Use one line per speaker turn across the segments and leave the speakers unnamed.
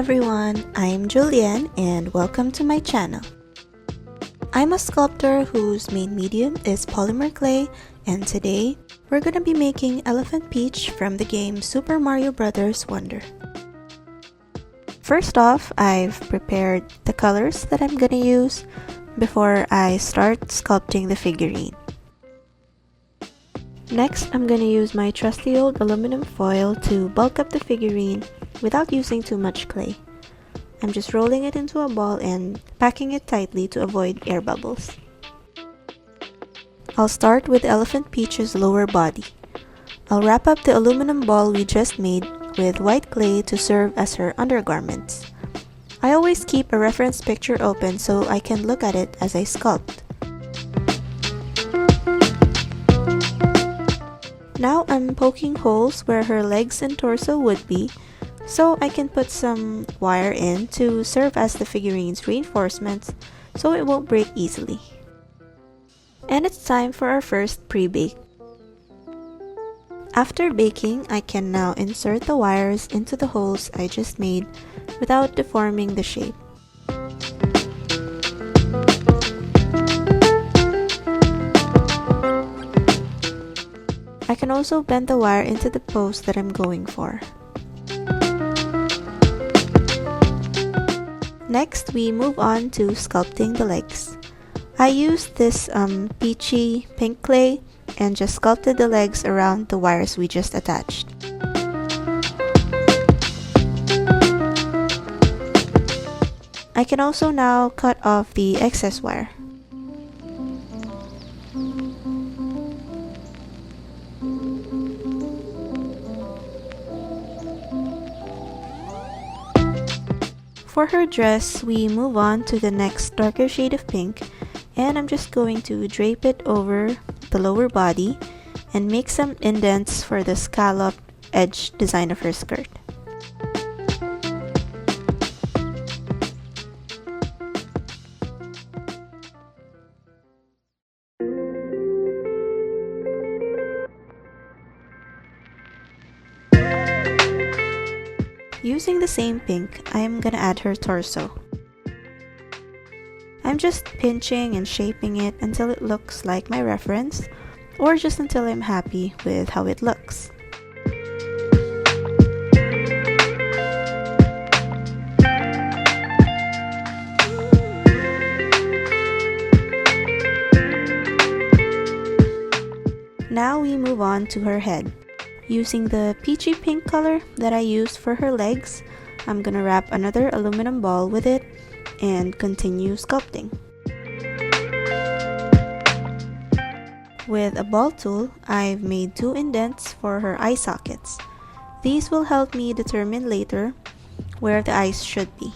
everyone, I'm Julianne and welcome to my channel. I'm a sculptor whose main medium is polymer clay, and today we're gonna be making Elephant Peach from the game Super Mario Bros. Wonder. First off, I've prepared the colors that I'm gonna use before I start sculpting the figurine. Next, I'm gonna use my trusty old aluminum foil to bulk up the figurine without using too much clay. I'm just rolling it into a ball and packing it tightly to avoid air bubbles. I'll start with Elephant Peach's lower body. I'll wrap up the aluminum ball we just made with white clay to serve as her undergarments. I always keep a reference picture open so I can look at it as I sculpt. Now I'm poking holes where her legs and torso would be, so I can put some wire in to serve as the figurine's reinforcements so it won't break easily. And it's time for our first pre-bake. After baking, I can now insert the wires into the holes I just made without deforming the shape. I can also bend the wire into the pose that I'm going for. Next, we move on to sculpting the legs. I used this peachy pink clay and just sculpted the legs around the wires we just attached. I can also now cut off the excess wire. For her dress, we move on to the next darker shade of pink, and I'm just going to drape it over the lower body and make some indents for the scalloped edge design of her skirt. Using the same pink, I am gonna add her torso. I'm just pinching and shaping it until it looks like my reference, or just until I'm happy with how it looks. Now we move on to her head. Using the peachy pink color that I used for her legs, I'm gonna wrap another aluminum ball with it and continue sculpting. With a ball tool, I've made 2 indents for her eye sockets. These will help me determine later where the eyes should be.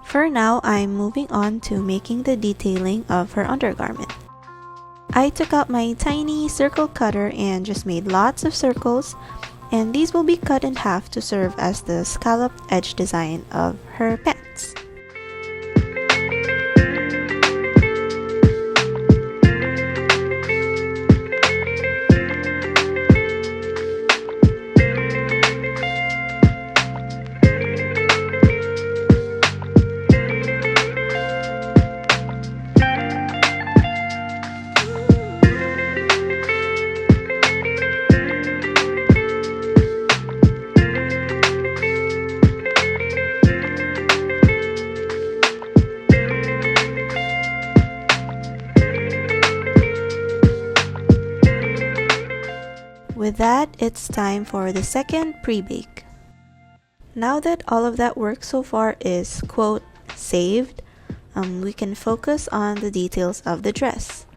For now, I'm moving on to making the detailing of her undergarment. I took out my tiny circle cutter and just made lots of circles, and these will be cut in half to serve as the scalloped edge design of her pants. With that, it's time for the second pre-bake. Now that all of that work so far is, quote, saved, we can focus on the details of the dress.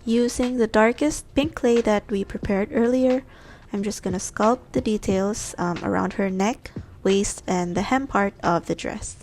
Using the darkest pink clay that we prepared earlier, I'm just gonna sculpt the details around her neck, waist, and the hem part of the dress.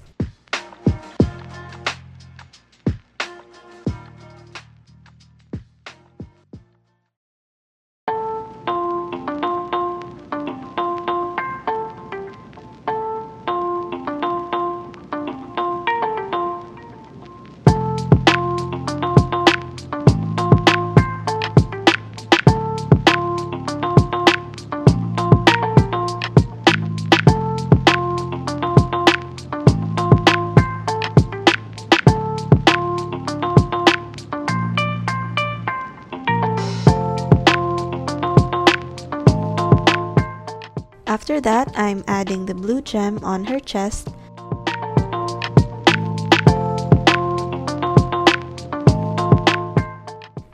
After that, I'm adding the blue gem on her chest.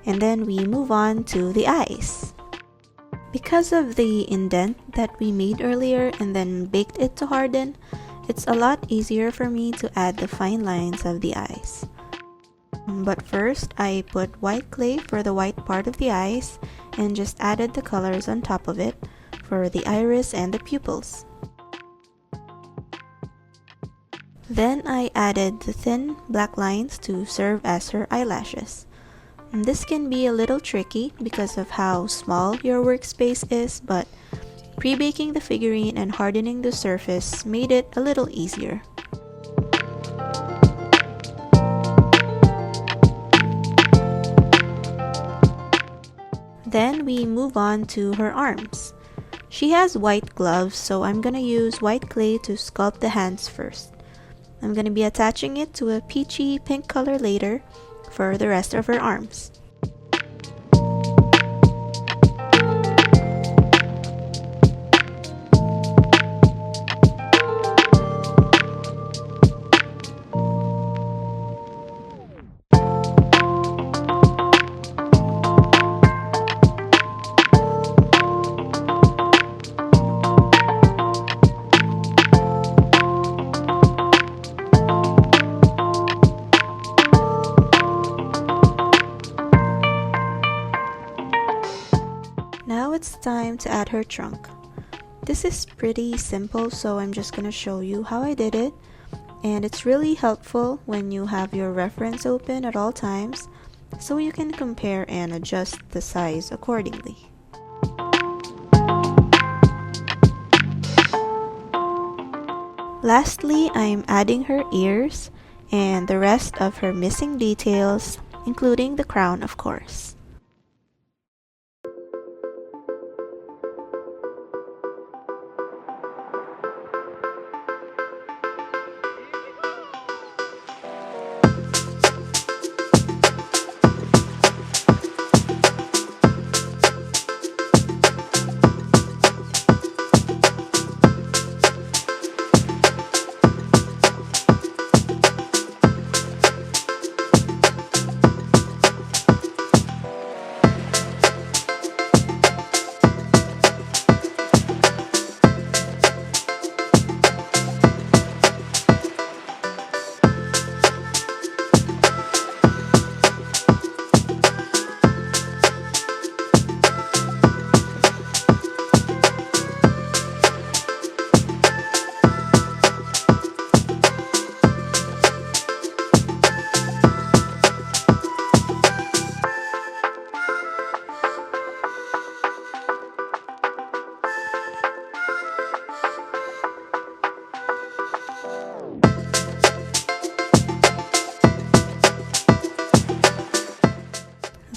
And then we move on to the eyes. Because of the indent that we made earlier and then baked it to harden, it's a lot easier for me to add the fine lines of the eyes. But first, I put white clay for the white part of the eyes and just added the colors on top of it for the iris and the pupils. Then I added the thin black lines to serve as her eyelashes. This can be a little tricky because of how small your workspace is, but pre-baking the figurine and hardening the surface made it a little easier. Then we move on to her arms. She has white gloves, so I'm gonna use white clay to sculpt the hands first. I'm gonna be attaching it to a peachy pink color later for the rest of her arms. Now it's time to add her trunk. This is pretty simple, so I'm just gonna show you how I did it, and it's really helpful when you have your reference open at all times so you can compare and adjust the size accordingly. Lastly, I'm adding her ears and the rest of her missing details, including the crown, of course.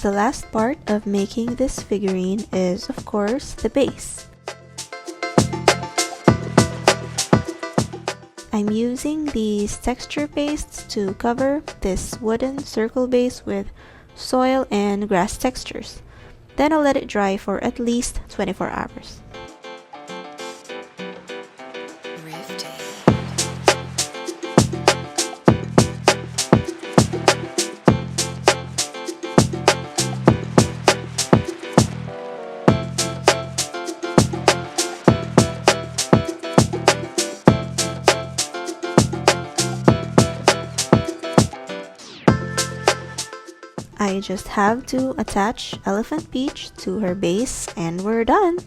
The last part of making this figurine is, of course, the base. I'm using these texture pastes to cover this wooden circle base with soil and grass textures. Then I'll let it dry for at least 24 hours. I just have to attach Elephant Peach to her base and we're done!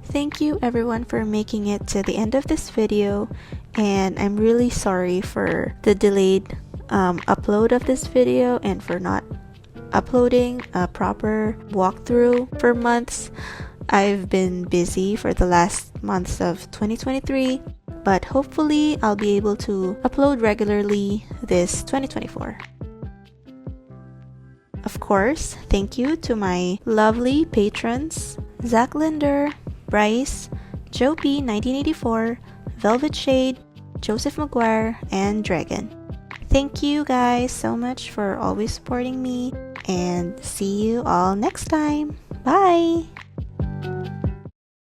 Thank you everyone for making it to the end of this video, and I'm really sorry for the delayed upload of this video and for not uploading a proper walkthrough for months. I've been busy for the last months of 2023, but hopefully I'll be able to upload regularly this 2024. Of course, thank you to my lovely patrons, Zach Linder, Bryce, Joe P 1984, Velvet Shade, Joseph Maguire, and Dragon. Thank you guys so much for always supporting me, and see you all next time. Bye!